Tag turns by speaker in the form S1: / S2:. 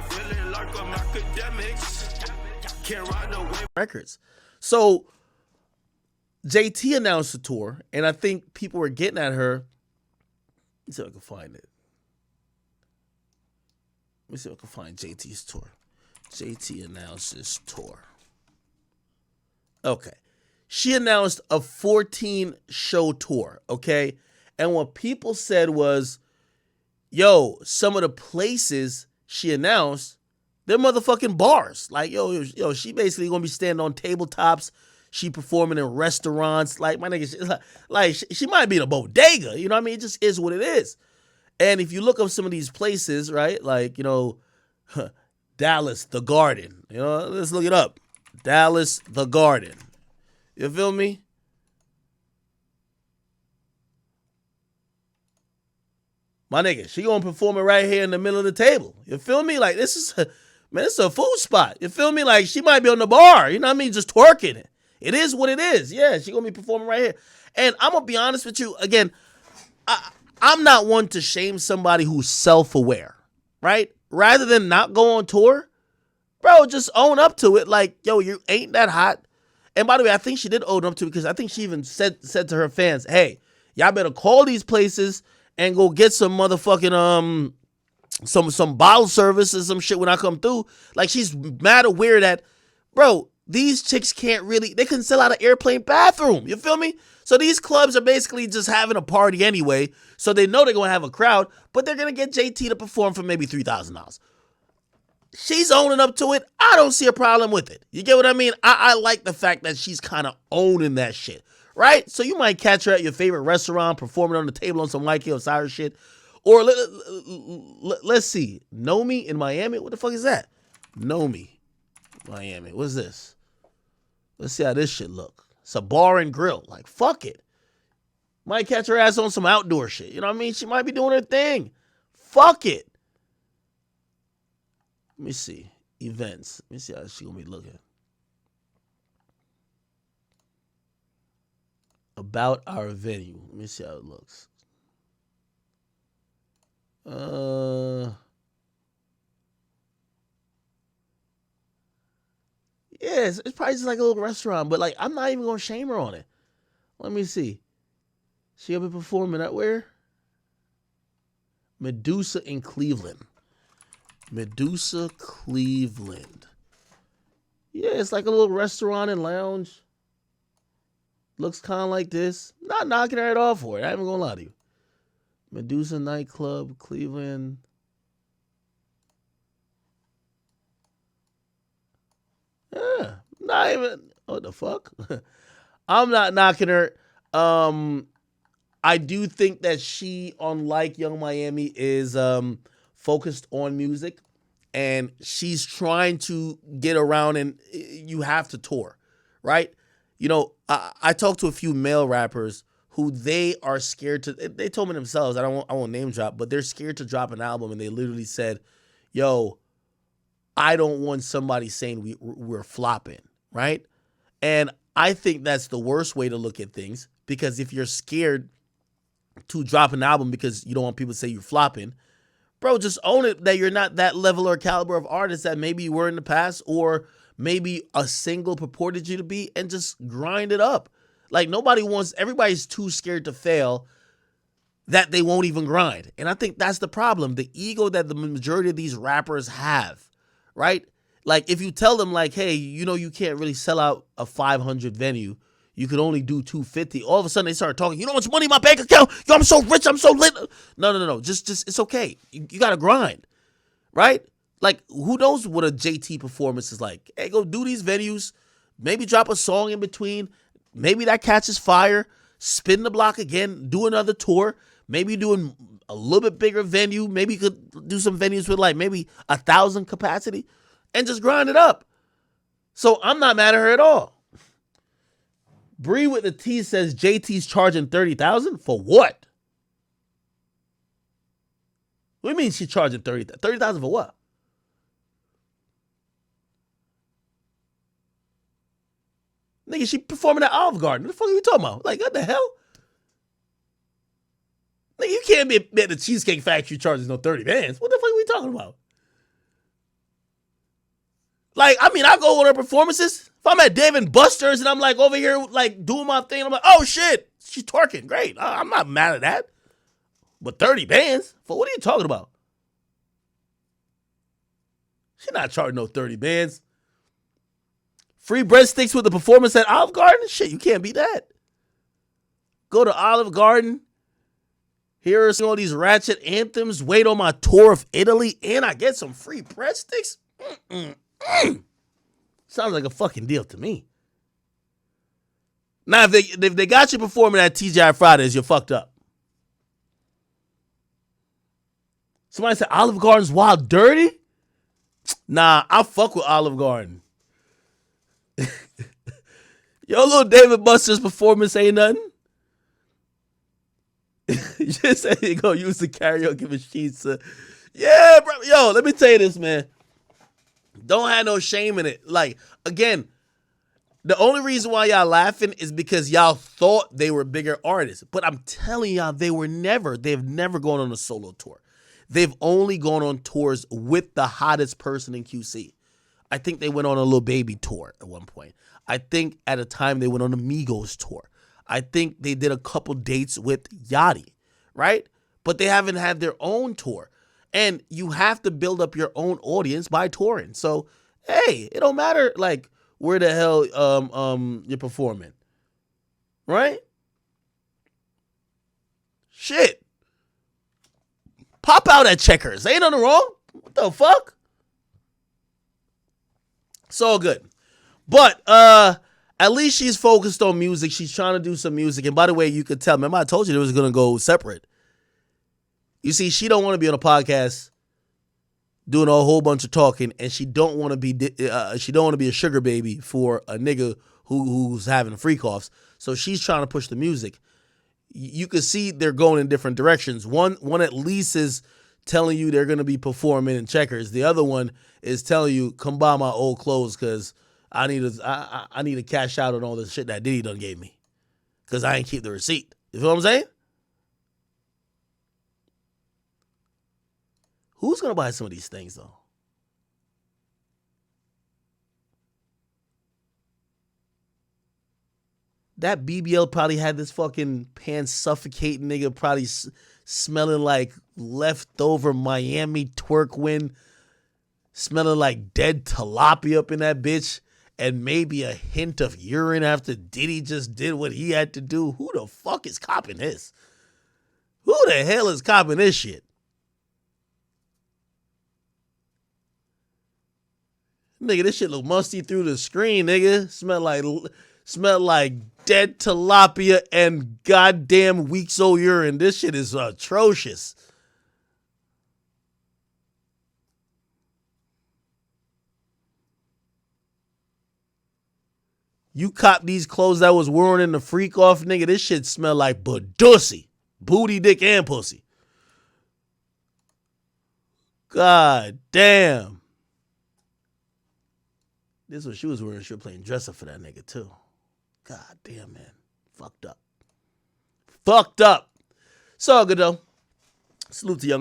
S1: feeling like I'm Akademiks. Can't ride away.
S2: Records. So JT announced the tour, and I think people were getting at her. Let me see if I can find it. Let me see if I can find JT's tour. JT announces tour. Okay. She announced a 14-show tour, okay? And what people said was, yo, some of the places she announced, they're motherfucking bars. Like, yo, she basically gonna be standing on tabletops. She performing in restaurants. Like, my nigga, she might be in a bodega. You know what I mean? It just is what it is. And if you look up some of these places, right? Like, Dallas, The Garden. Let's look it up. Dallas, The Garden. You feel me? My nigga, she gonna perform it right here in the middle of the table. You feel me? Like, this is a food spot. You feel me? Like, she might be on the bar. You know what I mean? Just twerking it. It is what it is. Yeah, she gonna be performing right here. And I'm gonna be honest with you. Again, I'm not one to shame somebody who's self-aware, right? Rather than not go on tour, bro, just own up to it. Like, yo, you ain't that hot. And by the way, I think she did own up to it because I think she even said to her fans, hey, y'all better call these places and go get some motherfucking some bottle service or some shit when I come through. Like, she's mad aware that, bro, these chicks they can sell out an airplane bathroom. You feel me? So these clubs are basically just having a party anyway. So they know they're going to have a crowd, but they're going to get JT to perform for maybe $3,000. She's owning up to it. I don't see a problem with it. You get what I mean? I like the fact that she's kind of owning that shit, right? So you might catch her at your favorite restaurant performing on the table on some White K Osiris shit. Or let's see. Nomi in Miami? What the fuck is that? Nomi, Miami. What's this? Let's see how this shit look. It's a bar and grill. Like, fuck it. Might catch her ass on some outdoor shit. You know what I mean? She might be doing her thing. Fuck it. Let me see. Events. Let me see how she gonna be looking. About our venue. Let me see how it looks. Yeah, it's probably just like a little restaurant, but like I'm not even gonna shame her on it. Let me see. She'll be performing at where? Medusa in Cleveland. Medusa, Cleveland. Yeah, it's like a little restaurant and lounge. Looks kind of like this. Not knocking her at all for it. I ain't even gonna lie to you. Medusa nightclub, Cleveland. Yeah, not even. What the fuck? I'm not knocking her. I do think that she, unlike Young Miami, is focused on music, and she's trying to get around, and you have to tour, right? I talked to a few male rappers who they are scared to. They told me themselves. I won't name drop, but they're scared to drop an album, and they literally said, "Yo, I don't want somebody saying we're flopping," right? And I think that's the worst way to look at things, because if you're scared to drop an album because you don't want people to say you're flopping, bro, just own it that you're not that level or caliber of artist that maybe you were in the past, or maybe a single purported you to be, and just grind it up. Like, everybody's too scared to fail that they won't even grind. And I think that's the problem. The ego that the majority of these rappers have, right? Like, if you tell them, like, hey, you can't really sell out a 500 venue. You could only do 250. All of a sudden, they start talking, you know how much money in my bank account? Yo, I'm so rich. I'm so lit. No. Just it's okay. You got to grind, right? Like, who knows what a JT performance is like? Hey, go do these venues. Maybe drop a song in between. Maybe that catches fire. Spin the block again. Do another tour. Maybe doing a little bit bigger venue. Maybe you could do some venues with like maybe 1,000 capacity and just grind it up. So I'm not mad at her at all. Bree with the T says JT's charging $30,000 for what? What do you mean she's charging $30,000 for what? Nigga, she performing at Olive Garden. What the fuck are you talking about? Like, what the hell? Nigga, you can't be at the Cheesecake Factory charging no 30 bands. What the fuck are we talking about? Like, I mean, I go on her performances. If I'm at Dave and Buster's and I'm like over here like doing my thing, I'm like, oh shit, she's twerking. Great. I'm not mad at that. But 30 bands? For what are you talking about? She's not charging no 30 bands. Free breadsticks with the performance at Olive Garden? Shit, you can't beat that. Go to Olive Garden. Here are some of these ratchet anthems. Wait on my tour of Italy. And I get some free breadsticks? Sounds like a fucking deal to me. Now, if they got you performing at TGI Fridays, you're fucked up. Somebody said Olive Garden's wild dirty? Nah, I fuck with Olive Garden. Yo, little David Buster's performance ain't nothing. You just said you gonna use the karaoke machines to... Yeah, bro. Yo, let me tell you this, man. Don't have no shame in it. Like, again, the only reason why y'all laughing is because y'all thought they were bigger artists. But I'm telling y'all, they've never gone on a solo tour. They've only gone on tours with the hottest person in QC. I think they went on a Lil Baby tour at one point. I think at a time they went on a Migos tour. I think they did a couple dates with Yachty, right? But they haven't had their own tour. And you have to build up your own audience by touring. So, hey, it don't matter like where the hell you're performing. Right? Shit. Pop out at Checkers. Ain't nothing wrong. What the fuck? It's all good. But at least she's focused on music. She's trying to do some music. And by the way, you could tell, remember I told you it was going to go separate. You see, she don't want to be on a podcast doing a whole bunch of talking, and she don't want to be a sugar baby for a nigga who's having freak offs. So she's trying to push the music. You can see they're going in different directions. One at least is telling you they're going to be performing in Checkers. The other one is telling you, come buy my old clothes because I need to cash out on all the shit that Diddy done gave me because I ain't keep the receipt. You feel what I'm saying? Who's going to buy some of these things, though? That BBL probably had this fucking pants suffocating nigga probably smelling like leftover Miami twerk wind, smelling like dead tilapia up in that bitch, and maybe a hint of urine after Diddy just did what he had to do. Who the fuck is copping this? Who the hell is copping this shit? Nigga, this shit look musty through the screen, nigga. Smell like dead tilapia and goddamn week's old urine. This shit is atrocious. You cop these clothes that was worn in the freak off, nigga. This shit smell like badussy. Booty, dick, and pussy. God damn. This is what she was wearing. She was playing dress up for that nigga, too. God damn, man. Fucked up. Fucked up. It's all good, though. Salute to young